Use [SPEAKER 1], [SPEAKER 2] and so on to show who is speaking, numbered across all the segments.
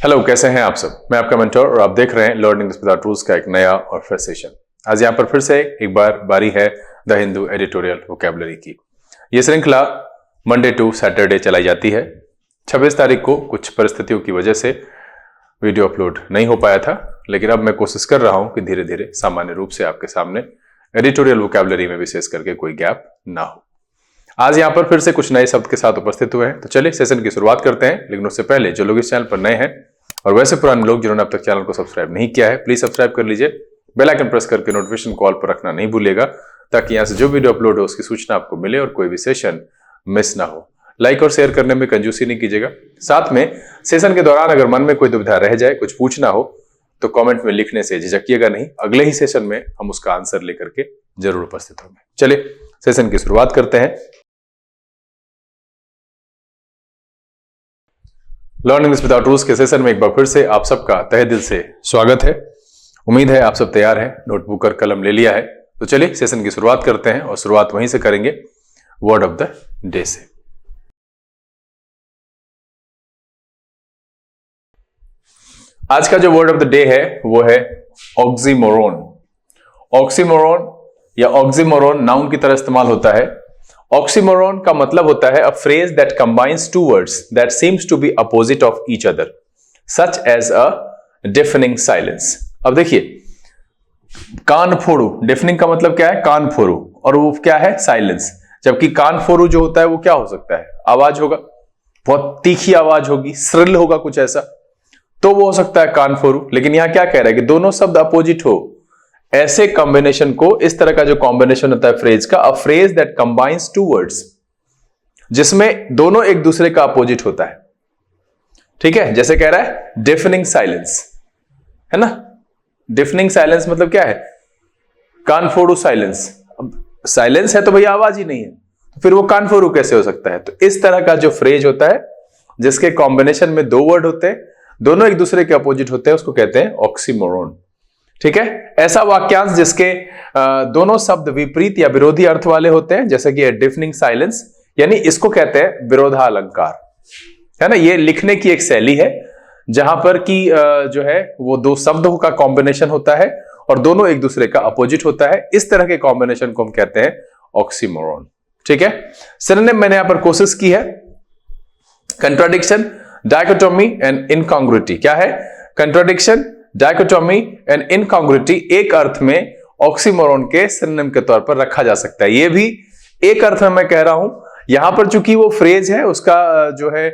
[SPEAKER 1] Hello, कैसे हैं आप सब। मैं आपका मेंटर और आप देख रहे हैं लर्निंग विदाउट रूल्स का एक नया और फ्रेश सेशन। आज यहाँ पर फिर से एक बार बारी है द हिंदू एडिटोरियल वोकैबुलरी की। ये श्रृंखला मंडे टू सैटरडे चलाई जाती है। 26 तारीख को कुछ परिस्थितियों की वजह से वीडियो अपलोड नहीं हो पाया था, लेकिन अब मैं कोशिश कर रहा हूं कि धीरे धीरे सामान्य रूप से आपके सामने एडिटोरियल वोकैबुलरी में विशेष करके कोई गैप ना हो। आज यहाँ पर फिर से कुछ नए शब्द के साथ उपस्थित हुए हैं, तो चलिए सेशन की शुरुआत करते हैं। लेकिन उससे पहले जो लोग इस चैनल पर नए हैं और वैसे पुराने लोग जिन्होंने अब तक चैनल को सब्सक्राइब नहीं किया है, प्लीज सब्सक्राइब कर लीजिए। बेल आइकन प्रेस करके नोटिफिकेशन कॉल पर रखना नहीं भूलिएगा, ताकि यहाँ से जो वीडियो अपलोड हो उसकी सूचना आपको मिले और कोई भी सेशन मिस ना हो। लाइक और शेयर करने में कंजूसी नहीं कीजिएगा। साथ में सेशन के दौरान अगर मन में कोई दुविधा रह जाए, कुछ पूछना हो, तो कमेंट में लिखने से झिझकिएगा नहीं। अगले ही सेशन में हम उसका आंसर लेकर के जरूर उपस्थित होंगे। चलिए सेशन की शुरुआत करते हैं। लर्निंग विदाउट रूल्स के सेशन में एक बार फिर से आप सबका तहे दिल से स्वागत है। उम्मीद है आप सब तैयार हैं, नोटबुक और कलम ले लिया है। तो चलिए सेशन की शुरुआत करते हैं और शुरुआत वहीं से करेंगे वर्ड ऑफ द डे से। आज का जो वर्ड ऑफ द डे है वो है ऑक्सीमोरोन। ऑक्सीमोरोन या ऑक्सीमोरोन नाउन की तरह इस्तेमाल होता है। ऑक्सीमोरोन का मतलब होता है a phrase that combines two words that seems to be opposite of each other, such as a deafening silence. अब देखिए, कान फोड़ू, डेफनिंग का मतलब क्या है? कान फोड़ू, और वो क्या है? साइलेंस। जबकि कान फोड़ू जो होता है वो क्या हो सकता है? आवाज होगा, बहुत तीखी आवाज होगी, श्रिल होगा कुछ ऐसा, तो वो हो सकता है कान फोड़ू। लेकिन यहां क्या कह रहा है कि दोनों शब्द अपोजिट हो, ऐसे कॉम्बिनेशन को, इस तरह का जो कॉम्बिनेशन होता है फ्रेज का, a phrase that combines two words, जिसमें दोनों एक दूसरे का अपोजिट होता है। ठीक है, जैसे कह रहा है डेफनिंग साइलेंस, है ना। डेफनिंग साइलेंस मतलब क्या है? कान फोड़ू साइलेंस। अब साइलेंस है तो भैया आवाज ही नहीं है, तो फिर वो कान फोड़ू कैसे हो सकता है? तो इस तरह का जो फ्रेज होता है जिसके कॉम्बिनेशन में दो वर्ड होते हैं, दोनों एक दूसरे के अपोजिट होते हैं, उसको कहते हैं ऑक्सीमोरोन। ठीक है, ऐसा वाक्यांश जिसके दोनों शब्द विपरीत या विरोधी अर्थ वाले होते हैं, जैसे कि डेफनिंग साइलेंस, यानी इसको कहते हैं विरोधालंकार, है ना। ये लिखने की एक शैली है जहां पर कि जो है वो दो शब्दों का कॉम्बिनेशन होता है और दोनों एक दूसरे का अपोजिट होता है। इस तरह के कॉम्बिनेशन को हम कहते हैं ऑक्सीमोरोन। ठीक है, सिनोनिम मैंने यहां पर कोशिश की है। Contradiction, dichotomy and incongruity. क्या है? कंट्राडिक्शन, डायकोटोमी एंड इनकॉन्ग्रुइटी एक अर्थ में ऑक्सीमोरोन के सिनोनिम के तौर पर रखा जा सकता है। ये भी एक अर्थ में मैं कह रहा हूं, यहां पर चूंकि वो फ्रेज है उसका जो है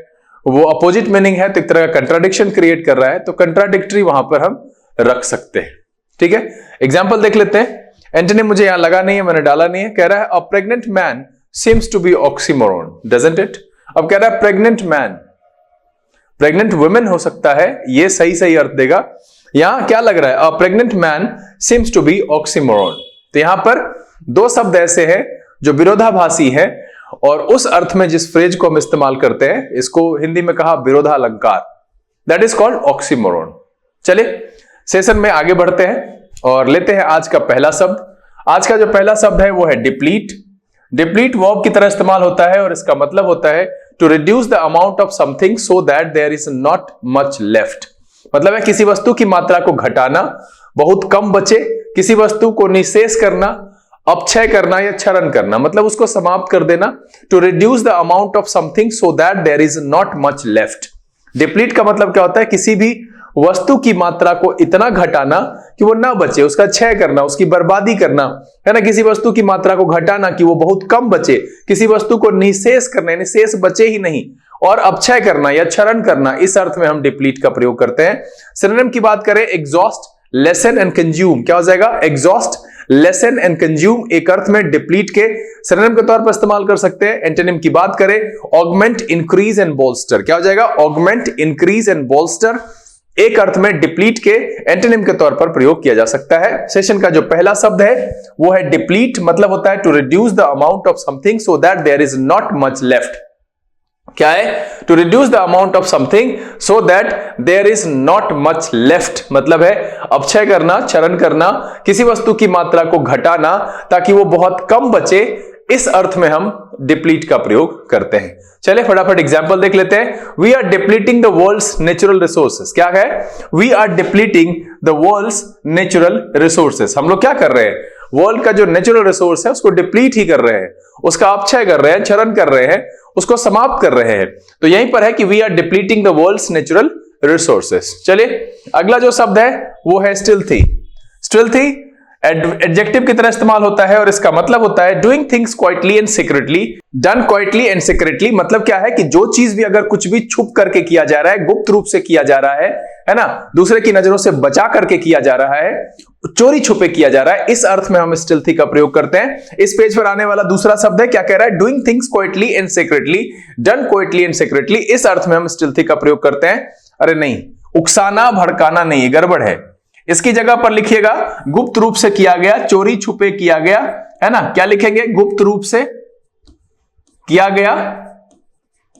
[SPEAKER 1] वो अपोजिट मीनिंग है, तो एक तरह का कंट्राडिक्शन क्रिएट कर रहा है, तो कंट्राडिक्टरी वहां पर हम रख सकते हैं। ठीक है, एग्जाम्पल देख लेते हैं। एंटोनिम मुझे यहां लगा नहीं है, मैंने डाला नहीं है। कह रहा है a pregnant man seems to be oxymoron, doesn't it. अब कह रहा है प्रेग्नेंट मैन, प्रेग्नेंट वुमेन हो सकता है, ये सही अर्थ देगा। यहां क्या लग रहा है? A pregnant man seems to be oxymoron. तो यहां पर दो शब्द ऐसे हैं जो विरोधाभासी हैं, और उस अर्थ में जिस फ्रेज को हम इस्तेमाल करते हैं, इसको हिंदी में कहा विरोधालंकार, दैट इज कॉल्ड ऑक्सीमोरोन। चलिए सेशन में आगे बढ़ते हैं और लेते हैं आज का पहला शब्द। आज का जो पहला शब्द है वो है डिप्लीट। डिप्लीट वर्ब की तरह इस्तेमाल होता है और इसका मतलब होता है to reduce the amount of something so that there is not much left. मतलब है किसी वस्तु की मात्रा को घटाना, बहुत कम बचे, किसी वस्तु को निःशेष करना, अपक्षय करना या क्षरण करना, मतलब उसको समाप्त कर देना। To reduce the amount of something so that there is not much left. Deplete का मतलब क्या होता है? किसी भी वस्तु की मात्रा को इतना घटाना कि वो ना बचे, उसका क्षय करना, उसकी बर्बादी करना, है ना। किसी वस्तु की मात्रा को घटाना कि वो बहुत कम बचे, किसी वस्तु को निःशेष करना, यानी शेष बचे ही नहीं, और अपक्षय करना या क्षरण करना, इस अर्थ में हम डिप्लीट का प्रयोग करते हैं। सिनोनिम की बात करें, एग्जॉस्ट, लेसन एंड कंज्यूम। क्या हो जाएगा? एग्जॉस्ट, लेसन एंड कंज्यूम एक अर्थ में डिप्लीट के सिनोनिम के तौर पर इस्तेमाल कर सकते हैं। एंटोनिम की बात करें, ऑगमेंट, इंक्रीज एंड बोल्स्टर। क्या हो जाएगा? ऑगमेंट, इंक्रीज एंड बोल्स्टर एक अर्थ में डिप्लीट के एंटोनिम के तौर पर प्रयोग किया जा सकता है। सेशन का जो पहला शब्द है वो है डिप्लीट, मतलब होता है to reduce the amount of something so that there is not much left. क्या है? To reduce the amount of something so that there is not much left, मतलब है अपक्षय करना, क्षरण करना, किसी वस्तु की मात्रा को घटाना ताकि वो बहुत कम बचे, इस अर्थ में हम डिप्लीट का प्रयोग करते हैं। चलिए फटाफट एग्जांपल देख लेते हैं। We are depleting the world's natural resources. क्या है? We are depleting the world's natural resources. हम लोग क्या कर रहे हैं? वर्ल्ड का जो नेचुरल रिसोर्स है उसको डिप्लीट ही कर रहे हैं, उसका अपक्षय कर रहे हैं, क्षरण कर रहे हैं, उसको समाप्त कर रहे हैं। तो यहीं पर है कि we are depleting the world's natural resources. चलिए अगला जो शब्द है वो है स्टिल्थी। स्टिल्थी एडजेक्टिव की तरह इस्तेमाल होता है और इसका मतलब होता है doing things quietly and secretly. Done quietly and secretly मतलब क्या है कि जो चीज भी अगर कुछ भी छुप करके किया जा रहा है, गुप्त रूप से किया जा रहा है ना, दूसरे की नजरों से बचा करके किया जा रहा है, चोरी छुपे किया जा रहा है, इस अर्थ में हम स्टिल्थी का प्रयोग करते हैं। इस पेज पर आने वाला दूसरा शब्द है, क्या कह रहा है? Doing things quietly and secretly. Done quietly and secretly, इस अर्थ में हम स्टिल्थी का प्रयोग करते हैं। अरे नहीं, उकसाना भड़काना नहीं, गड़बड़ है। इसकी जगह पर लिखिएगा गुप्त रूप से किया गया, चोरी छुपे किया गया, है ना। क्या लिखेंगे? गुप्त रूप से किया गया,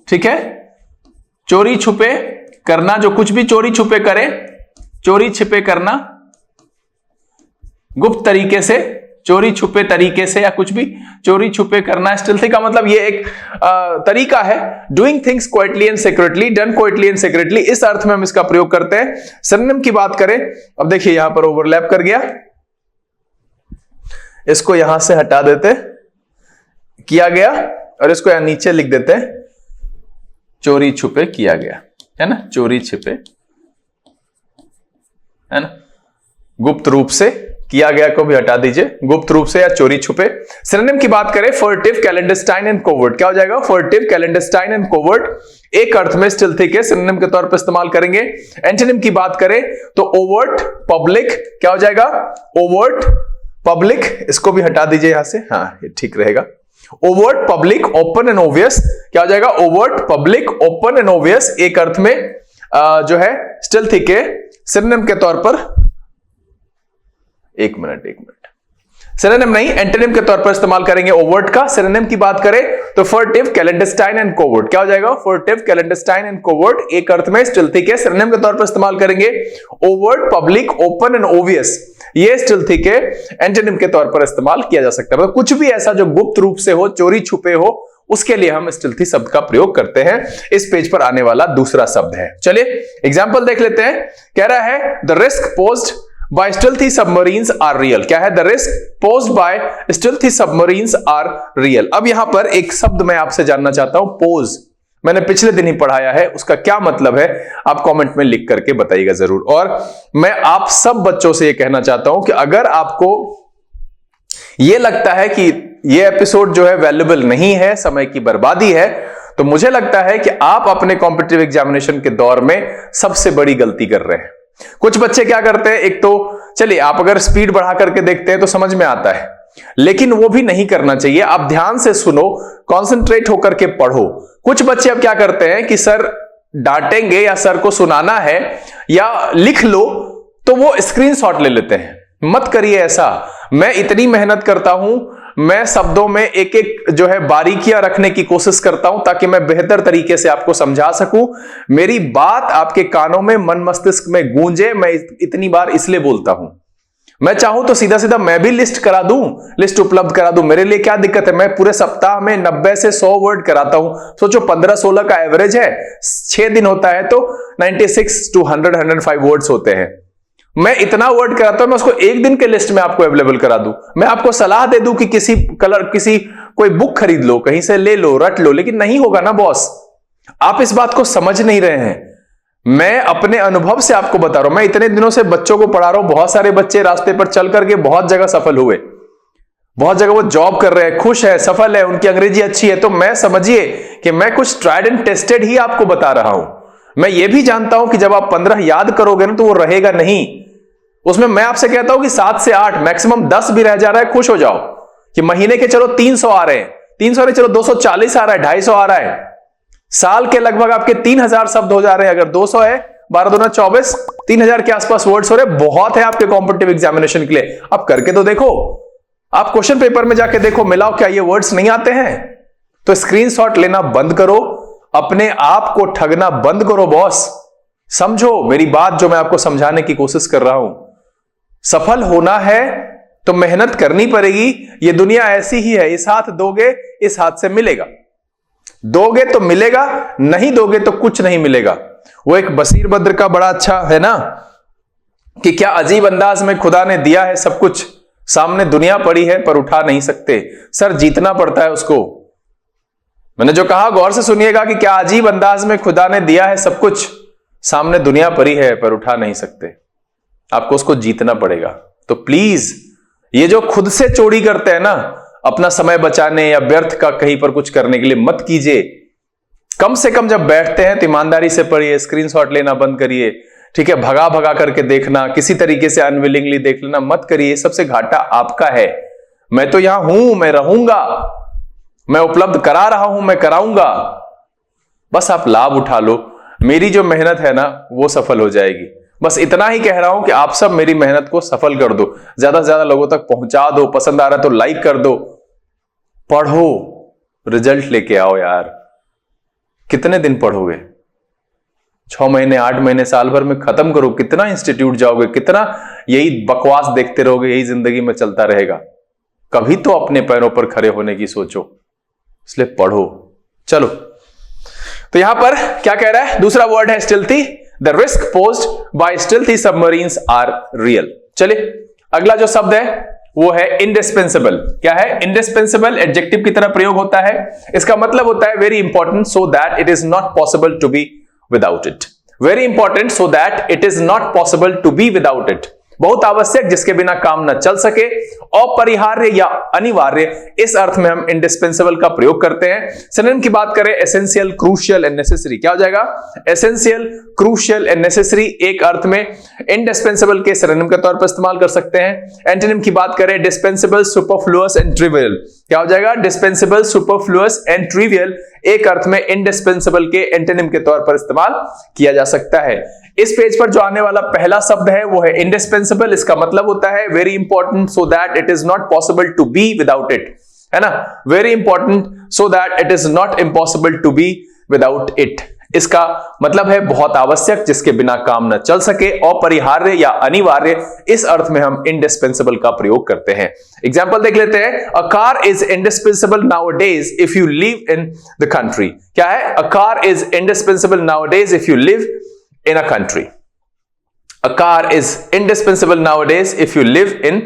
[SPEAKER 1] ठीक है। चोरी छुपे करना, जो कुछ भी चोरी छुपे करे, चोरी छिपे करना, गुप्त तरीके से, चोरी छुपे तरीके से, या कुछ भी चोरी छुपे करना। स्टिल्थी का मतलब ये एक तरीका है। Doing things quietly and secretly, done quietly and secretly, इस अर्थ में हम इसका प्रयोग करते हैं। सिनोनिम की बात करें, अब देखिए यहां पर ओवरलैप कर गया, इसको यहां से हटा देते, किया गया, और इसको यहां नीचे लिख देते हैं चोरी छुपे किया गया, है ना। चोरी छिपे, है ना। गुप्त रूप से किया गया को भी हटा दीजिए, गुप्त रूप से या चोरी छुपे। सिनोनिम की बात करें, फर्टिव, क्लैंडस्टाइन एंड कोवर्ट। क्या हो जाएगा? फर्टिव, क्लैंडस्टाइन एंड कोवर्ट एक अर्थ में स्टिल्थी के सिनोनिम के तौर पर इस्तेमाल करेंगे। एंटोनिम की बात करें तो ओवर्ट, पब्लिक, क्या हो जाएगा? ओवर्ट, पब्लिक, इसको भी हटा दीजिए यहां से, हाँ ये ठीक रहेगा। Overt, public, open and obvious, क्या हो जाएगा? Overt, public, open and obvious एक अर्थ में जो है स्टिल्थी के सिनोनिम के तौर पर, एक मिनट सिनोनिम नहीं, एंटोनिम के तौर पर इस्तेमाल करेंगे ओवर्ट का। सिनोनिम की बात करें तो फर्टिव, क्लैंडस्टाइन एंड कोवर्ट। क्या हो जाएगा? फर्टिव, क्लैंडस्टाइन एंड कोवर्ट एक अर्थ में स्टिल्थी के सिनोनिम के तौर पर इस्तेमाल करेंगे। Overt, public, open and obvious ये स्टिल्थी के एंटोनिम के तौर पर इस्तेमाल किया जा सकता है। मतलब कुछ भी ऐसा जो गुप्त रूप से हो, चोरी छुपे हो, उसके लिए हम स्टिल्थी शब्द का प्रयोग करते हैं। इस पेज पर आने वाला दूसरा शब्द है। चलिए एग्जाम्पल देख लेते हैं। कह रहा है the risk posed by stealthy submarines are real। क्या है? the risk posed by stealthy submarines are real। अब यहां पर एक शब्द मैं आपसे जानना चाहता हूं, पोज। मैंने पिछले दिन ही पढ़ाया है, उसका क्या मतलब है आप कमेंट में लिख करके बताइएगा जरूर। और मैं आप सब बच्चों से यह कहना चाहता हूं कि अगर आपको यह लगता है कि यह एपिसोड जो है वैल्यूएबल नहीं है, समय की बर्बादी है, तो मुझे लगता है कि आप अपने कॉम्पिटिटिव एग्जामिनेशन के दौर में सबसे बड़ी गलती कर रहे हैं। कुछ बच्चे क्या करते हैं, एक तो चलिए आप अगर स्पीड बढ़ा करके देखते हैं तो समझ में आता है, लेकिन वो भी नहीं करना चाहिए। आप ध्यान से सुनो, कंसंट्रेट होकर के पढ़ो। कुछ बच्चे अब क्या करते हैं कि सर डांटेंगे या सर को सुनाना है या लिख लो, तो वो स्क्रीनशॉट ले लेते हैं। मत करिए ऐसा। मैं इतनी मेहनत करता हूं, मैं शब्दों में एक एक जो है बारीकियां रखने की कोशिश करता हूं ताकि मैं बेहतर तरीके से आपको समझा सकूं, मेरी बात आपके कानों में, मन मस्तिष्क में गूंजे। मैं इतनी बार इसलिए बोलता हूं। मैं चाहूं तो सीधा सीधा मैं भी लिस्ट करा दूं, लिस्ट उपलब्ध करा दूं, मेरे लिए क्या दिक्कत है। मैं पूरे सप्ताह में 90 से 100 वर्ड कराता हूं। सोचो 15-16 का एवरेज है, 6 दिन होता है तो 96 to 100-105 वर्ड्स होते हैं। मैं इतना वर्ड कराता हूं, मैं उसको एक दिन के लिस्ट में आपको अवेलेबल करा दूं। मैं आपको सलाह दे दूं कि किसी कोई बुक खरीद लो, कहीं से ले लो, रट लो, लेकिन नहीं होगा ना बॉस। आप इस बात को समझ नहीं रहे हैं। मैं अपने अनुभव से आपको बता रहा हूं। मैं इतने दिनों से बच्चों को पढ़ा रहा हूं। बहुत सारे बच्चे रास्ते पर चल करके बहुत जगह सफल हुए, बहुत जगह वो जॉब कर रहे हैं, खुश है, सफल है, उनकी अंग्रेजी अच्छी है। तो मैं समझिए कि मैं कुछ ट्राइड एंड टेस्टेड ही आपको बता रहा हूं। मैं ये भी जानता हूं कि जब आप 15 याद करोगे ना तो वो रहेगा नहीं। उसमें मैं आपसे कहता हूं कि 7 से 8 मैक्सिमम 10 भी रह जा रहा है, खुश हो जाओ कि महीने के चलो 300 आ रहे हैं, 300 नहीं चलो 240 आ रहा है, 250 आ रहा है, साल के लगभग आपके 3000 शब्द हो जा रहे हैं। अगर 200 है, 12 दूना 24, 3000 के आसपास वर्ड्स हो रहे, बहुत है आपके कॉम्पिटिटिव एग्जामिनेशन के लिए। आप करके तो देखो, आप क्वेश्चन पेपर में जाके देखो, मिलाओ क्या ये वर्ड्स नहीं आते हैं। तो स्क्रीनशॉट लेना बंद करो, अपने आप को ठगना बंद करो बॉस। समझो मेरी बात जो मैं आपको समझाने की कोशिश कर रहा हूं। सफल होना है तो मेहनत करनी पड़ेगी। ये दुनिया ऐसी ही है, इस हाथ दोगे इस हाथ से मिलेगा, दोगे तो मिलेगा, नहीं दोगे तो कुछ नहीं मिलेगा। वो एक बशीर बद्र का बड़ा अच्छा है ना कि क्या अजीब अंदाज में खुदा ने दिया है सब कुछ, सामने दुनिया पड़ी है पर उठा नहीं सकते, सर जीतना पड़ता है उसको। मैंने जो कहा गौर से सुनिएगा कि क्या अजीब अंदाज में खुदा ने दिया है सब कुछ, सामने दुनिया पड़ी है पर उठा नहीं सकते, आपको उसको जीतना पड़ेगा। तो प्लीज ये जो खुद से चोरी करते हैं ना अपना समय बचाने या व्यर्थ का कहीं पर कुछ करने के लिए, मत कीजिए। कम से कम जब बैठते हैं तो ईमानदारी से पढ़िए, स्क्रीनशॉट लेना बंद करिए, ठीक है, भगा भगा करके देखना, किसी तरीके से अनविलिंगली देख लेना मत करिए। सबसे घाटा आपका है। मैं तो यहां हूं, मैं रहूंगा, मैं उपलब्ध करा रहा हूं, मैं कराऊंगा, बस आप लाभ उठा लो। मेरी जो मेहनत है ना वो सफल हो जाएगी। बस इतना ही कह रहा हूं कि आप सब मेरी मेहनत को सफल कर दो, ज्यादा से ज्यादा लोगों तक पहुंचा दो, पसंद आ रहा है तो लाइक कर दो, पढ़ो, रिजल्ट लेके आओ यार। कितने दिन पढ़ोगे? 6 महीने, 8 महीने, साल भर में खत्म करो। कितना इंस्टीट्यूट जाओगे, कितना यही बकवास देखते रहोगे, यही जिंदगी में चलता रहेगा। कभी तो अपने पैरों पर खड़े होने की सोचो, इसलिए पढ़ो। चलो, तो यहां पर क्या कह रहा है? दूसरा वर्ड है stealthy. The risk posed by stealthy submarines are real. चलिए, अगला जो शब्द है वो है इंडिस्पेंसिबल। क्या है? इंडिस्पेंसिबल एडजेक्टिव की तरह प्रयोग होता है। इसका मतलब होता है very important so that it is not possible to be without it. Very important so that it is not possible to be without it. बहुत आवश्यक, जिसके बिना काम न चल सके। अपरिहार्य या अनिवार्य, इस अर्थ में हम इंडिस्पेंसिबल का प्रयोग करते हैं। सिनोनिम की बात करें, एसेंशियल, क्रूशियल एंड नेसेसरी। क्या हो जाएगा? एसेंशियल, क्रूशियल एंड नेसेसरी एक अर्थ में इंडिस्पेंसिबल के सिनोनिम के तौर पर इस्तेमाल कर सकते हैं। एंटोनिम की बात करें, डिस्पेंसिबल, सुपरफ्लुअस एंड ट्रिवियल। क्या हो जाएगा? डिस्पेंसिबल, सुपरफ्लुअस एंड ट्रिवियल एक अर्थ में इंडिस्पेंसिबल के एंटोनिम के तौर पर इस्तेमाल किया जा सकता है। इस पेज पर जो आने वाला पहला शब्द है वो है इंडिस्पेंसिबल। इसका मतलब होता है very important so that it is not possible to be without it, है ना? Very important so that it is not impossible to be without it. इसका मतलब है बहुत आवश्यक, जिसके बिना काम न चल सके। अपरिहार्य या अनिवार्य, इस अर्थ में हम इंडिस्पेंसिबल का प्रयोग करते हैं। एग्जाम्पल देख लेते हैं। A car is indispensable nowadays if you live in the country. क्या है? A car is indispensable nowadays if you live in a country. A car is indispensable nowadays if you live in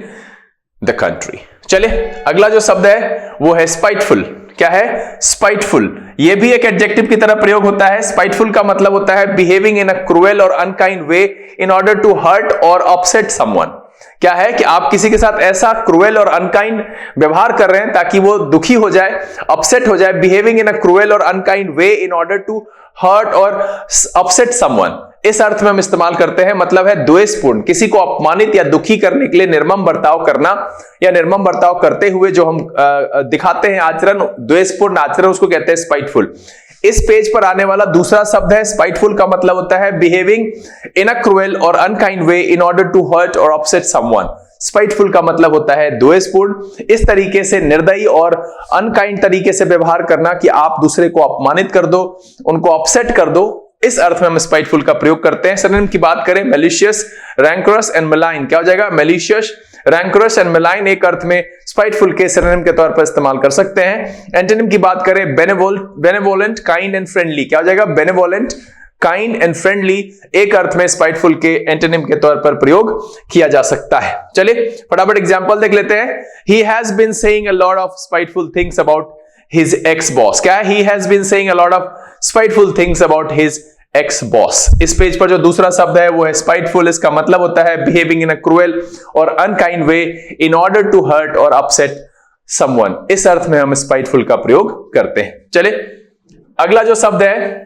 [SPEAKER 1] the country. चलिए, अगला जो शब्द है वो है spiteful। क्या है? spiteful। ये भी एक एडजेक्टिव की तरह प्रयोग होता है। spiteful का मतलब होता है behaving in a cruel or unkind way in order to hurt or upset someone। क्या है कि आप किसी के साथ ऐसा क्रूएल और अनकाइंड व्यवहार कर रहे हैं ताकि वो दुखी हो जाए, अपसेट हो जाए। Behaving in a cruel or unkind way in order to hurt or upset someone, इस अर्थ में हम इस्तेमाल करते हैं। मतलब है द्वेषपूर्ण, किसी को अपमानित या दुखी करने के लिए निर्मम बर्ताव करना, या निर्मम बर्ताव करते हुए जो हम दिखाते हैं आचरण, द्वेषपूर्ण आचरण, उसको कहते हैं स्पाइटफुल। इस पेज पर आने वाला दूसरा शब्द है स्पाइटफुल। का मतलब होता है behaving in a cruel or unkind way in order to hurt or upset someone. Spiteful का मतलब होता है द्वेषपूर्ण, इस तरीके से निर्दयी और अनकाइंड तरीके से व्यवहार करना कि आप दूसरे को अपमानित कर दो, उनको अपसेट कर दो। इस अर्थ में हम स्पाइटफुल का प्रयोग करते हैं। सिनोनिम की बात करें, मैलिशियस, रैंकरस एंड मैलाइन। क्या हो जाएगा? मैलिशियस, रैंकरस एंड मैलाइन एक अर्थ में स्पाइटफुल के सिनोनिम के तौर पर इस्तेमाल कर सकते हैं। एंटोनिम की बात करें, बेनेवोलेंट, काइंड एंड फ्रेंडली। क्या हो जाएगा? बेनेवोलेंट, काइंड एंड फ्रेंडली एक अर्थ में स्पाइटफुल के एंटोनिम के तौर पर प्रयोग किया जा सकता है। चलिए फटाफट एग्जांपल देख लेते हैं। He has been saying a lot of spiteful things about his ex-boss। क्या है? He has been saying a lot of spiteful things about his ex-boss। इस पेज पर जो दूसरा शब्द है वो है spiteful। इसका मतलब होता है behaving in a cruel और unkind way in order to hurt or upset someone। इस अर्थ में हम spiteful का प्रयोग करते हैं। चलिए अगला जो शब्द है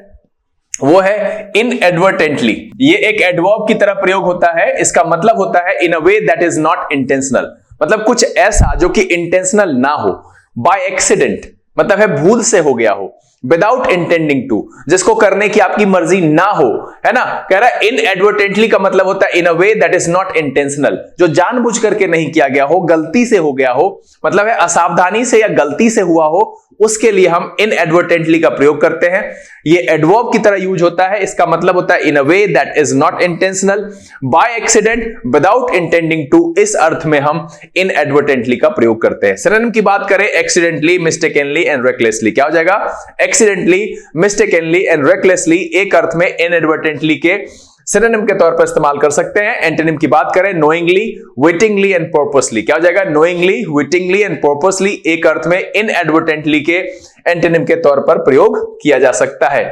[SPEAKER 1] वो है inadvertently। ये एक एडवर्ब की तरह प्रयोग होता है। इसका मतलब होता है in a way that is not intentional। मतलब कुछ ऐसा जो कि इंटेंशनल ना हो। by accident मतलब है भूल से हो गया हो, विदाउट इंटेंडिंग टू, जिसको करने की आपकी मर्जी ना हो, है ना। कह रहा है इनएडवर्टेंटली का मतलब होता है in a way that is not intentional, जो जानबूझ करके नहीं किया गया हो, गलती से हो गया हो, मतलब है असावधानी से या गलती से हुआ हो, उसके लिए हम इनएडवर्टेंटली का प्रयोग करते हैं। ये एडवर्ब की तरह यूज होता है, इसका मतलब होता है in a way that is not intentional, by accident, without intending to, इस अर्थ में हम इनएडवर्टेंटली का प्रयोग करते हैं। सिनोनिम की बात करें, एक्सीडेंटली, मिस्टेकनली एंड रेकलेसली, क्या हो जाएगा? एक्सीडेंटली, मिस्टेकनली एंड रेकलेसली एक अर्थ में इनएडवर्टेंटली के सिनोनिम के तौर पर इस्तेमाल कर सकते हैं। एंटोनिम की बात करें, नोइंगली, विटिंगली एंड पर्पसली, क्या हो जाएगा? नोइंगली, विटिंगली एंड पर्पसली एक अर्थ में इनएडवर्टेंटली के एंटोनिम के तौर पर प्रयोग किया जा सकता है।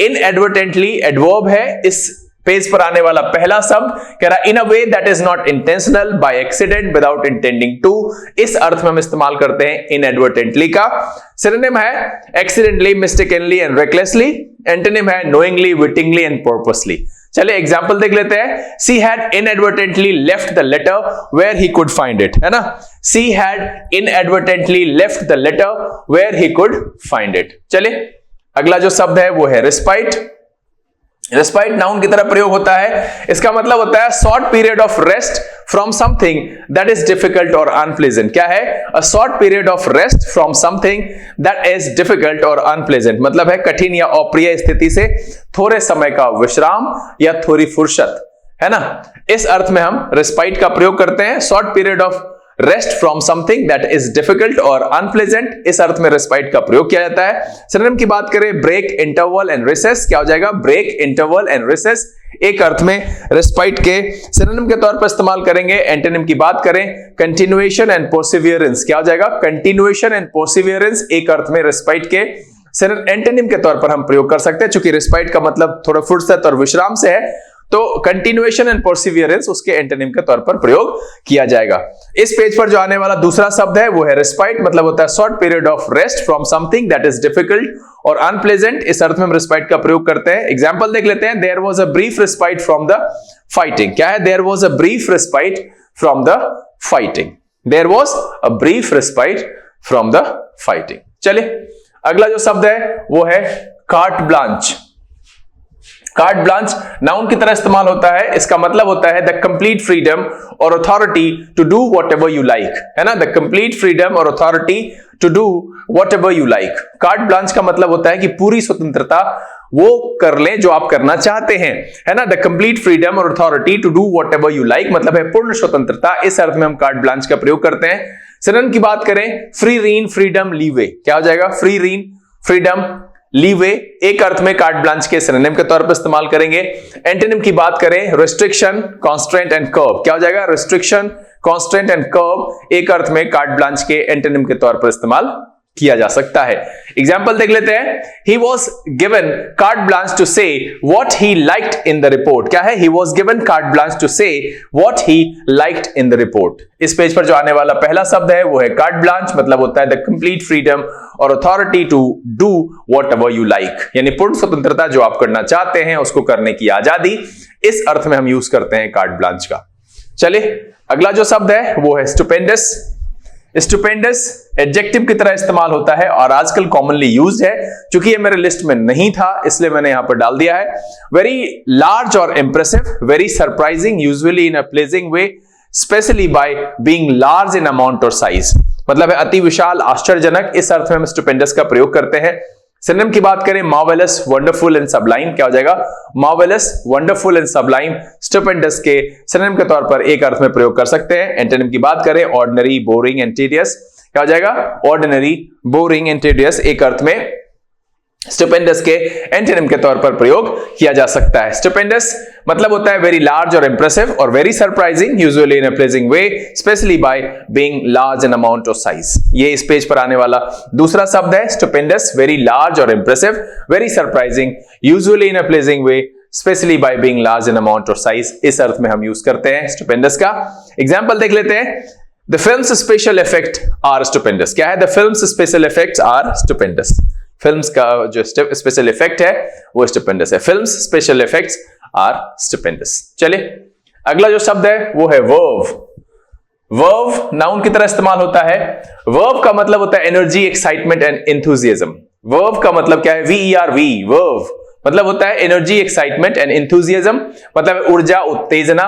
[SPEAKER 1] इनएडवर्टेंटली एडवर्ब है, इस पेज पर आने वाला पहला शब्द कह रहा in a way that is not intentional, by accident, without intending to, इस अर्थ में हम इस्तेमाल करते हैं इनएडवर्टेंटली का। सिनोनिम है accidentally, mistakenly and recklessly, antonym है नोइंगली, विटिंगली एंड पर्पसली। चलिए एग्जांपल देख लेते हैं। She had inadvertently left the letter where he could find it, है ना। She had inadvertently left the letter where he could find it. चलिए अगला जो शब्द है वो है रिस्पाइट। रेस्पाइट नाउन की तरह प्रयोग होता है, इसका मतलब होता है short period of rest from something that is difficult और अनप्लेजेंट। क्या है? A short period of rest from something that is difficult और अनप्लेजेंट, मतलब है कठिन या अप्रिय स्थिति से थोड़े समय का विश्राम या थोड़ी फुर्सत, है ना। इस अर्थ में हम रेस्पाइट का प्रयोग करते हैं। Short period of rest from something that is difficult और अनप्लेजेंट, इस अर्थ में रेस्पाइट का प्रयोग किया जाता है। सिनोनिम की बात करें, ब्रेक, इंटरवल एंड रिसेस, क्या हो जाएगा? ब्रेक, इंटरवल एंड रिसेस एक अर्थ में रेस्पाइट के सिनोनिम के तौर पर इस्तेमाल करेंगे। एंटोनिम की बात करें, कंटिन्यूएशन एंड परसिवियरेंस, क्या हो जाएगा? कंटिन्यूएशन एंड परसिवियरेंस एक अर्थ में रेस्पाइट के एंटोनिम के तौर पर हम प्रयोग कर सकते हैं। चूंकि रेस्पाइट का मतलब थोड़ा फुर्सत और विश्राम से है, तो कंटिन्यूएशन एंड परसिवियरेंस उसके एंटोनिम के तौर पर प्रयोग किया जाएगा। इस पेज पर जो आने वाला दूसरा शब्द है वो है रेस्पाइट, मतलब होता है short period of rest from something that is difficult और अनप्लेजेंट, इस अर्थ में हम रेस्पाइट का प्रयोग करते हैं। एग्जांपल देख लेते हैं। There was a brief respite from the fighting, क्या है? There was a brief respite from the fighting, there was a brief respite from the fighting. चलिए अगला जो शब्द है वो है carte blanche. Carte blanche noun की तरह इस्तेमाल होता है, इसका मतलब होता है the complete freedom or authority to do whatever you like, है ना। The complete freedom or authority to do whatever you like. Cart blanch का मतलब होता है कि पूरी स्वतंत्रता, वो कर लें जो आप करना चाहते हैं, है ना। The complete freedom or authority to do whatever you like मतलब है पूर्ण स्वतंत्रता, इस अर्थ में हम कार्ट ब्लांच का प्रयोग करते हैं। सिनोनिम की बात करें, फ्री रीन, फ्रीडम, लीवे, क्या हो जाएगा? फ्री रीन, फ्रीडम, लीवे एक अर्थ में कार्ट ब्लांच के सिनोनिम के तौर पर इस्तेमाल करेंगे। एंटोनिम की बात करें, रिस्ट्रिक्शन, कॉन्स्ट्रेंट एंड कर्व, क्या हो जाएगा? रिस्ट्रिक्शन, कॉन्स्ट्रेंट एंड कर्व एक अर्थ में कार्ट ब्लांच के एंटोनिम के तौर पर इस्तेमाल किया जा सकता है। एग्जाम्पल देख लेते हैं। He was given carte blanche to say what he liked in the report, क्या है? He was given carte blanche to say what he liked in the report। इस पेज पर जो आने वाला पहला शब्द है वो है carte blanche, मतलब होता है the complete freedom or authority to do whatever you like, यानी पूर्ण स्वतंत्रता, जो आप करना चाहते हैं उसको करने की आजादी, इस अर्थ में हम यूज करते हैं कार्ट ब्लांच का। चलिए अगला जो शब्द है वो है स्टुपेंडस। स्टुपेंडस एडजेक्टिव की तरह इस्तेमाल होता है और आजकल कॉमनली यूज्ड है। चूंकि ये मेरे लिस्ट में नहीं था इसलिए मैंने यहां पर डाल दिया है। वेरी लार्ज और impressive, very surprising, usually in a pledging way, specially by being large in amount और साइज, मतलब है अति विशाल, आश्चर्यजनक, इस अर्थ में हम स्टुपेंडस का प्रयोग करते हैं। सिनोनिम की बात करें, मार्वेलस, वंडरफुल एंड सबलाइम, क्या हो जाएगा? Marvellous, wonderful and Sublime stupendous के सिनोनिम के तौर पर एक अर्थ में प्रयोग कर सकते हैं। एंटोनिम की बात करें, ऑर्डिनरी, बोरिंग एंड टीडियस, क्या हो जाएगा? ऑर्डिनरी, बोरिंग एंड टीडियस एक अर्थ में स्टुपेंडस के एंटोनिम के तौर पर प्रयोग किया जा सकता है। स्टुपेंडस मतलब होता है वेरी लार्ज और इंप्रेसिव और very surprising, usually in a pledging way, specially by being large in amount और साइज। ये इस पेज पर आने वाला दूसरा शब्द है। स्टुपेंडस, वेरी लार्ज और impressive, very surprising, usually in a pledging way, specially by being large in amount और साइज, इस अर्थ में हम यूज करते हैं स्टुपेंडस का। एग्जाम्पल देख लेते हैं। The film's special effect are stupendous, क्या है? The film's special effects are stupendous, films का जो स्पेशल इफेक्ट है वो स्टुपेंडस है। Film's special effects are stupendous. चलिए अगला जो शब्द है वो है वर्व। वर्व नाउन की तरह इस्तेमाल होता है। वर्व का मतलब होता है energy, excitement and enthusiasm. Verve का मतलब क्या है? VERV, वर्व मतलब होता है एनर्जी, एक्साइटमेंट एंड एंथुसियाज्म, मतलब ऊर्जा, उत्तेजना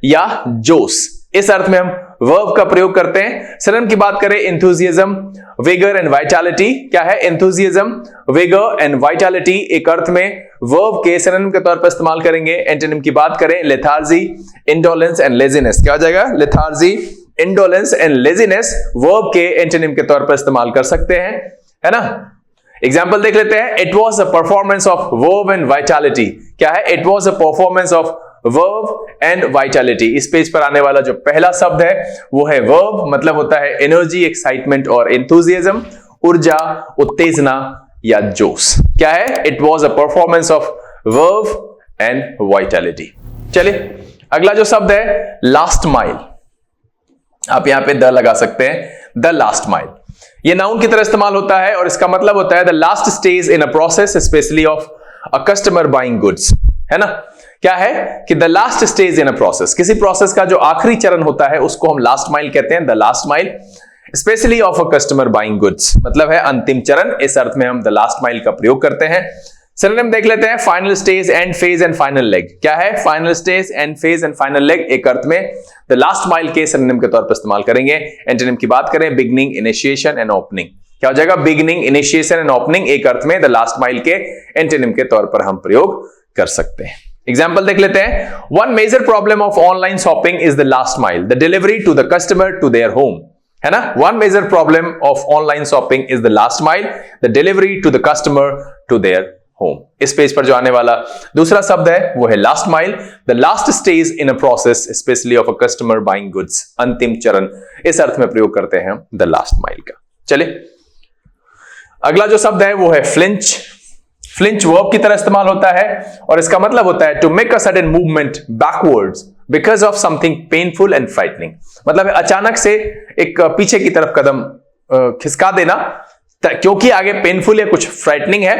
[SPEAKER 1] या जोश। इस अर्थ में हम वर्ब का प्रयोग करते हैं। सिनोनिम की बात करें, एंथुसियाज्म, विगर एंड वाइटैलिटी। क्या है? एंथुसियाज्म, विगर एंड वाइटैलिटी एक अर्थ में वर्ब के सिनोनिम के तौर पर इस्तेमाल करेंगे। एंटोनिम की बात करें, लेथार्जी, इंडोलेंस एंड लेजीनेस। क्या हो जाएगा? Lethargy, indolence and laziness verb के एंटोनिम के तौर पर इस्तेमाल कर सकते हैं, है ना। एग्जाम्पल देख लेते हैं। It was a performance of verb and vitality. क्या है? It was a performance of verb and vitality. इस पेज पर आने वाला जो पहला शब्द है वो है वर्ब, मतलब होता है एनर्जी, एक्साइटमेंट और एंथुसियाज्म, ऊर्जा, उत्तेजना या जोश। क्या है? It was a performance of verb and vitality. चलिए अगला जो शब्द है लास्ट माइल। आप यहां पे द लगा सकते हैं, द लास्ट माइल। ये नाउन की तरह इस्तेमाल होता है और इसका मतलब होता है the last stage in a process specially of a customer buying goods, है ना। क्या है कि the last stage in a process, किसी प्रोसेस का जो आखिरी चरण होता है उसको हम लास्ट माइल कहते हैं, the last mile. Specially of a customer buying goods मतलब है अंतिम चरण। इस अर्थ में हम द लास्ट माइल का प्रयोग करते हैं। सिनोनिम देख लेते हैं, final stage, and phase and final leg. क्या है? Final stage, and phase and final leg एक अर्थ में द लास्ट माइल के सिनोनिम के तौर पर इस्तेमाल करेंगे। एंटोनिम की बात करें, बिगनिंग, इनिशिएशन एंड ओपनिंग। क्या हो जाएगा? बिगनिंग, इनिशिएशन एंड ओपनिंग एक अर्थ में द लास्ट माइल के एंटोनिम के तौर पर हम प्रयोग कर सकते हैं। एग्जाम्पल देख लेते हैं। One major problem of online shopping is the last mile, the delivery to the customer to their home, है ना। One major problem of online shopping is the last mile, the delivery to the customer to their home. इस page पर जो आने वाला दूसरा शब्द है वो है last mile, the last stage in a process specially of a customer buying goods, अंतिम चरण। इस अर्थ में प्रयोग करते हैं हम द लास्ट माइल का। चलिए अगला जो शब्द है वो है फ्लिंच। फ्लिंच वर्ब की तरह इस्तेमाल होता है और इसका मतलब होता है to make a sudden movement backwards because of something painful and frightening, मतलब अचानक से एक पीछे की तरफ कदम खिसका देना क्योंकि आगे पेनफुल या कुछ फ्राइटनिंग है,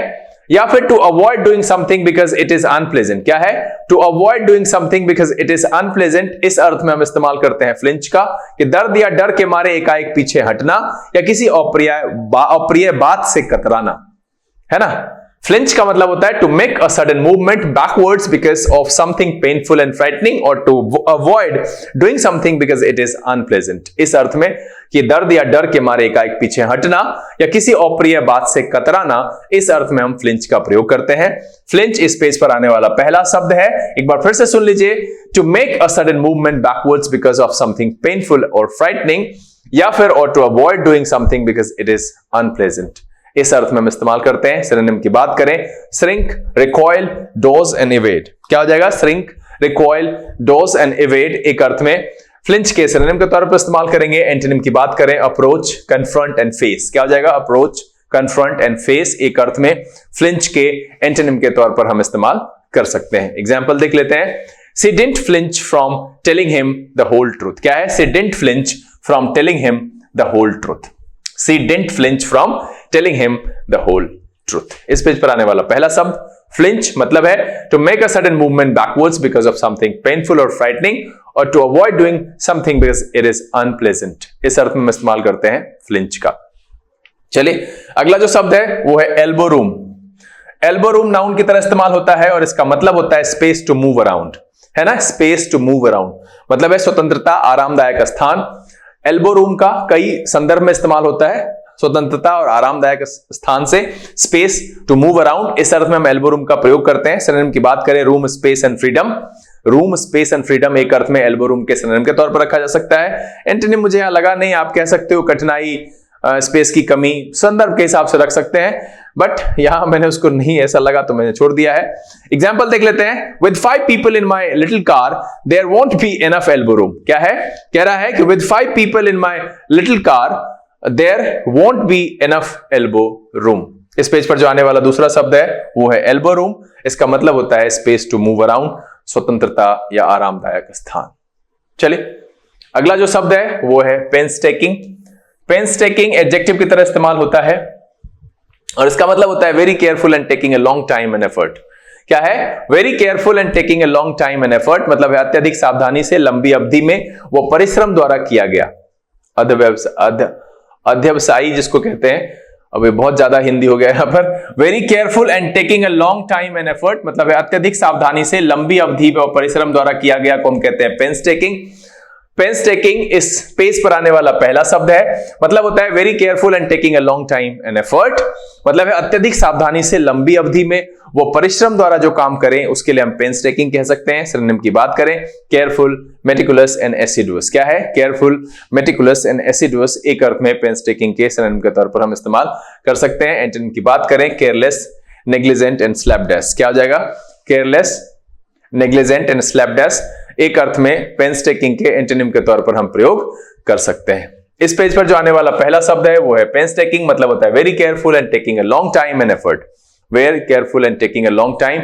[SPEAKER 1] या फिर to avoid doing something because it is unpleasant. क्या है? To avoid doing something because it is unpleasant. इस अर्थ में हम इस्तेमाल करते हैं फ्लिंच का कि दर्द या डर के मारे एकाएक पीछे हटना या किसी अप्रिय बात से कतराना, है ना। फ्लिंच का मतलब होता है to make a sudden movement backwards because of something painful and frightening और to avoid doing something because it is unpleasant. इस अर्थ में कि दर्द या डर के मारे एकाएक पीछे हटना या किसी अप्रिय बात से कतराना, इस अर्थ में हम फ्लिंच का प्रयोग करते हैं। फ्लिंच इस पेज पर आने वाला पहला शब्द है। एक बार फिर से सुन लीजिए, to make a sudden movement backwards because of something painful or frightening, या फिर or to avoid doing something because it is unpleasant. इस अर्थ में हम इस्तेमाल करते हैं। सिनोनिम की बात करें, shrink, recoil, dose and evade. क्या हो जाएगा? Shrink, recoil, dose and evade एक अर्थ में फ्लिंच के सिनोनिम के तौर पर इस्तेमाल करेंगे। एंटोनिम की बात करें, अप्रोच, कन्फ्रंट एंड फेस। क्या हो जाएगा? अप्रोच, कन्फ्रंट एंड फेस एक अर्थ में फ्लिंच के एंटोनिम के तौर पर हम इस्तेमाल कर सकते हैं। एग्जाम्पल देख लेते हैं। She didn't flinch from telling him the whole truth. क्या है? She didn't flinch from telling him the whole truth. She didn't flinch from telling him the whole truth. इस पेज पर आने वाला पहला शब्द फ्लिंच मतलब है to make a sudden movement backwards because of something painful or frightening और to avoid doing something because it is unpleasant. इस अर्थ में इस्तेमाल करते हैं फ्लिंच का। चलिए अगला जो शब्द है वो है elbow room. Elbow room noun की तरह इस्तेमाल होता है और इसका मतलब होता है स्पेस टू मूव अराउंड, है ना। स्पेस टू मूव अराउंड मतलब है स्वतंत्रता, आरामदायक स्थान। एल्बो रूम का कई संदर्भ में इस्तेमाल होता है, स्वतंत्रता और आरामदायक स्थान से स्पेस टू मूव अराउंड। इस अर्थ में हम एल्बो रूम का प्रयोग करते हैं। सिनोनिम की बात करें, room, space and freedom. Room, space and freedom एक अर्थ में एल्बो रूम के सिनोनिम के तौर पर रखा जा सकता है। एंटोनिम मुझे यहां लगा नहीं, आप कह सकते हो कठिनाई, स्पेस की कमी, संदर्भ के हिसाब से रख सकते हैं, बट यहां मैंने उसको नहीं ऐसा लगा तो मैंने छोड़ दिया है। एग्जाम्पल देख लेते हैं। With 5 people in my little car there won't be enough elbow room। क्या है? कह रहा है कि with 5 people in my little car there won't be enough elbow room। इस पेज पर जो आने वाला दूसरा शब्द है वो है elbow room। इसका मतलब होता है स्पेस टू मूव अराउंड, स्वतंत्रता या आरामदायक स्थान। चलिए अगला जो शब्द है वो है पेंसटेकिंग। पेंसटेकिंग एडजेक्टिव की तरह इस्तेमाल होता है और इसका मतलब होता है very careful and taking a long time and effort. क्या है? Very careful and taking a long time and effort मतलब है अत्यधिक सावधानी से लंबी अवधि में वो परिश्रम द्वारा किया गया, अध्यवसायी जिसको कहते हैं, अब ये बहुत ज्यादा हिंदी हो गया यहाँ पर। Very careful and taking a long time and effort, मतलब है अत्यधिक सावधानी से लंबी अवधि और परिश्रम द्वारा किया गया को हम कहते हैं पेंसटेकिंग। पेंसटेकिंग इस पेज पर आने वाला पहला शब्द है, मतलब होता है very careful and taking a long time and effort, मतलब है अत्यधिक सावधानी से लंबी अवधि में वो परिश्रम द्वारा जो काम करें उसके लिए हम पेंसटेकिंग कह सकते हैं। सिनोनिम की बात करें, केयरफुल, मेटिकुलस एंड एसिडुअस। क्या है? केयरफुल, मेटिकुलस एंड एसिडुअस एक अर्थ में पेंसटेकिंग के सिनोनिम के तौर पर हम इस्तेमाल कर सकते हैं। एंटोनिम की बात करें, केयरलेस, नेग्लिजेंट एंड स्लैपडेश। क्या हो जाएगा? केयरलेस, नेग्लिजेंट एंड स्लैपडेश एक अर्थ में पेंसटेकिंग के एंटोनिम के तौर पर हम प्रयोग कर सकते हैं। इस पेज पर जो आने वाला पहला शब्द है वो है पेंसटेकिंग, मतलब होता है very careful and taking a long time and effort. Very careful and taking a long time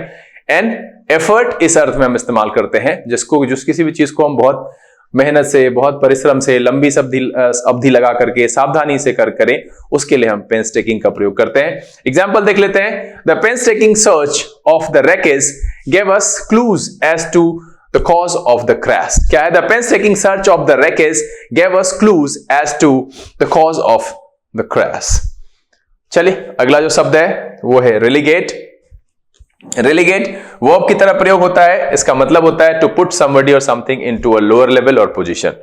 [SPEAKER 1] and effort इस अर्थ में हम इस्तेमाल करते हैं जिस किसी भी चीज को हम बहुत मेहनत से, बहुत परिश्रम से, लंबी अवधि लगा करके सावधानी से करें, उसके लिए हम पेंसटेकिंग का प्रयोग करते हैं। एग्जाम्पल देख लेते हैं। The painstaking search of the wreckage gave us clues as to the cause of the crash। क्या है? The painstaking search of the wreckage gave us clues as to the cause of the crash। चलिए अगला जो शब्द है वो है relegate। relegate verb की तरह प्रयोग होता है। इसका मतलब होता है to put somebody or something into a lower level or position,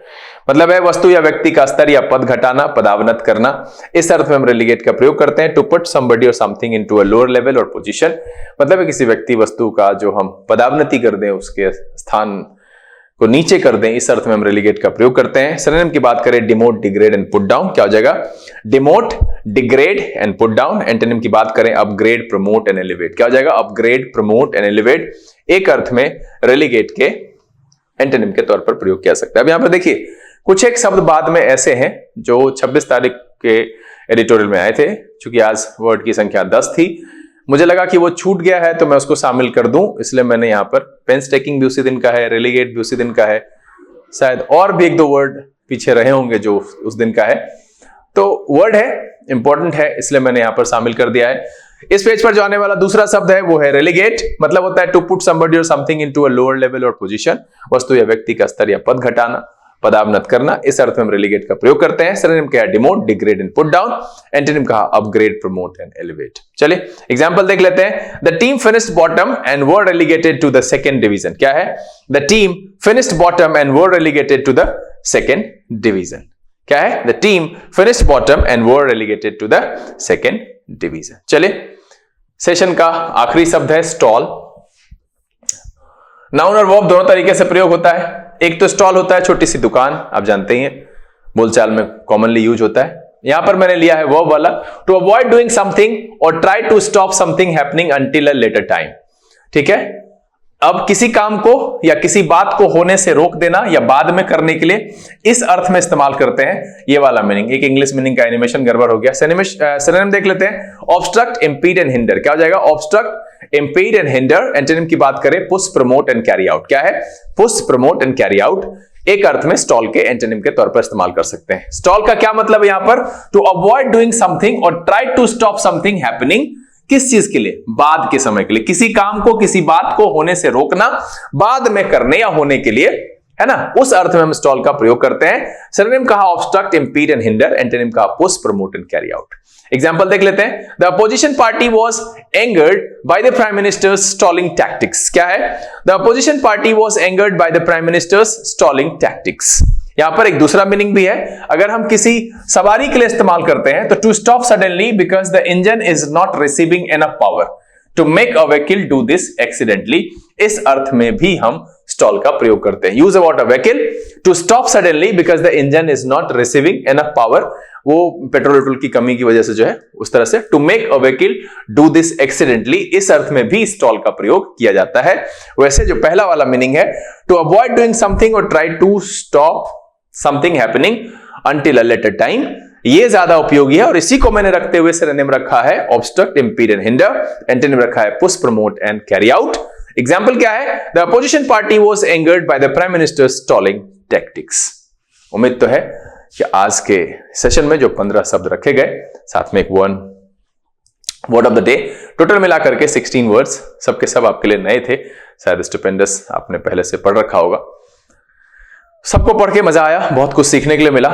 [SPEAKER 1] मतलब है वस्तु या व्यक्ति का स्तर या पद घटाना, पदावनत करना। इस अर्थ में हम relegate का प्रयोग करते हैं। to put somebody or something into a lower level or position, मतलब है किसी व्यक्ति वस्तु का जो हम पदावनति कर दें, उसके स्थान को नीचे कर दें, इस अर्थ में हम relegate का प्रयोग करते हैं। सिनोनिम की बात करें, demote, degrade and put down. क्या हो जाएगा? Demote, degrade and put down. Antonym की बात करें, अपग्रेड, प्रमोट एंड एलिवेट। क्या हो जाएगा? अपग्रेड, प्रमोट एंड एलिवेट एक अर्थ में relegate के एंटोनिम के तौर पर प्रयोग किया सकता है। अब यहां पर देखिए कुछ एक शब्द बाद में ऐसे हैं जो 26 तारीख के एडिटोरियल में आए थे। चूंकि आज वर्ड की संख्या 10 थी, मुझे लगा कि वो छूट गया है तो मैं उसको शामिल कर दूं, इसलिए मैंने यहां पर पेंसटेकिंग भी उसी दिन का है, relegate भी उसी दिन का है, शायद और भी एक दो वर्ड पीछे रहे होंगे जो उस दिन का है। तो वर्ड है, इंपॉर्टेंट है, इसलिए मैंने यहां पर शामिल कर दिया है। इस पेज पर जो आने वाला दूसरा शब्द है वो है relegate, मतलब होता है to put somebody or something into a lower level or position, वस्तु या व्यक्ति का स्तर या पद घटाना, पदावनत करना। इस अर्थ में हम relegate का प्रयोग करते हैं। सिनोनिम क्या है? Demote, degrade and put down. Antonym कहा अपग्रेड, प्रमोट एंड एलिवेट। चलिए एग्जांपल देख लेते हैं। The team finished bottom and were relegated to the second division. क्या है? The team finished bottom and were relegated to the second division. क्या है? The team finished bottom and were relegated to the second division. चलिए session का आखिरी शब्द है stall. Noun और वर्ब दोनों तरीके से प्रयोग होता है। एक तो स्टॉल होता है छोटी सी दुकान, आप जानते ही हैं, बोलचाल में कॉमनली यूज होता है। यहां पर मैंने लिया है वर्ब वाला, to avoid doing something or try to stop something happening until a later time. ठीक है, अब किसी काम को या किसी बात को होने से रोक देना या बाद में करने के लिए इस अर्थ में इस्तेमाल करते हैं, ये वाला मीनिंग। एक इंग्लिश मीनिंग का एनिमेशन गड़बड़ हो गया। सिनोनिम देख लेते हैं, ऑब्स्ट्रक्ट, इंपीड एंड हिंडर। क्या हो जाएगा? Obstruct, impede and hinder. Antonym की बात करें, push, promote and carry out. क्या है? Push, promote and carry out एक अर्थ में स्टॉल के एंटोनिम के तौर पर इस्तेमाल कर सकते हैं। स्टॉल का क्या मतलब है यहां पर? To avoid doing something or try to stop something happening. किस चीज के लिए? बाद के समय के लिए। किसी काम को, किसी बात को होने से रोकना, बाद में करने या होने के लिए, है ना, उस अर्थ में हम स्टॉल का प्रयोग करते हैं। सिनोनिम कहा obstruct, impede and hinder. Antonym कहा push, promote and carry out. Example देख लेते हैं। The opposition party was angered by the prime ministers stalling tactics. क्या है? The opposition party was angered by the prime ministers stalling tactics. यहां पर एक दूसरा मीनिंग भी है। अगर हम किसी सवारी के लिए इस्तेमाल करते हैं तो to stop suddenly because the engine is not receiving enough power, to make a vehicle do this accidentally. इस अर्थ में भी हम स्टॉल का प्रयोग करते हैं। Use about a vehicle to stop suddenly because the engine is not receiving enough power, वो पेट्रोल की कमी की वजह से जो है उस तरह से। To make a vehicle do this accidentally, इस अर्थ में भी स्टॉल का प्रयोग किया जाता है। वैसे जो पहला वाला मीनिंग है, to avoid doing something or try to stop something happening until a later time, ये ज्यादा उपयोगी है और इसी को मैंने रखते हुए सिनोनिम रखा है obstruct, impede and hinder. Antonym रखा है push, promote and carry out. Example क्या है? The opposition party was angered by the prime minister stalling tactics. उम्मीद तो है कि आज के सेशन में जो 15 शब्द रखे गए, साथ में एक word of the day, total मिलाकर के 16 वर्ड्स, सबके सब आपके लिए नए थे। शायद स्टुपेंडस आपने पहले से पढ़ रखा होगा। सबको पढ़ के मजा आया, बहुत कुछ सीखने के लिए मिला।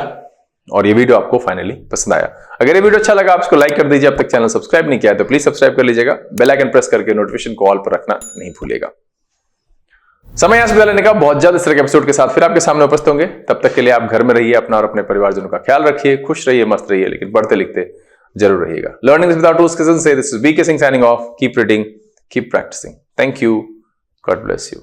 [SPEAKER 1] और ये वीडियो आपको फाइनली पसंद आया। अगर ये वीडियो अच्छा लगा, आप इसको लाइक कर दीजिए। अब तक चैनल सब्सक्राइब नहीं किया है तो प्लीज सब्सक्राइब कर लीजिएगा। बेल आइकन प्रेस करके नोटिफिकेशन को ऑल पर रखना नहीं भूलिएगा। समय यहां से विदा लेने का, बहुत जल्द इस तरह के एपिसोड के साथ फिर आपके सामने उपस्थित होंगे। तब तक के लिए आप घर में रहिए, अपना और अपने परिवारजनों का ख्याल रखिए, खुश रहिए, मस्त रहिए, लेकिन पढ़ते लिखते जरूर रहिएगा। लर्निंग विदाउट रूल्स से this is BK Singh signing off. Keep reading, keep practising. Thank you, God bless you.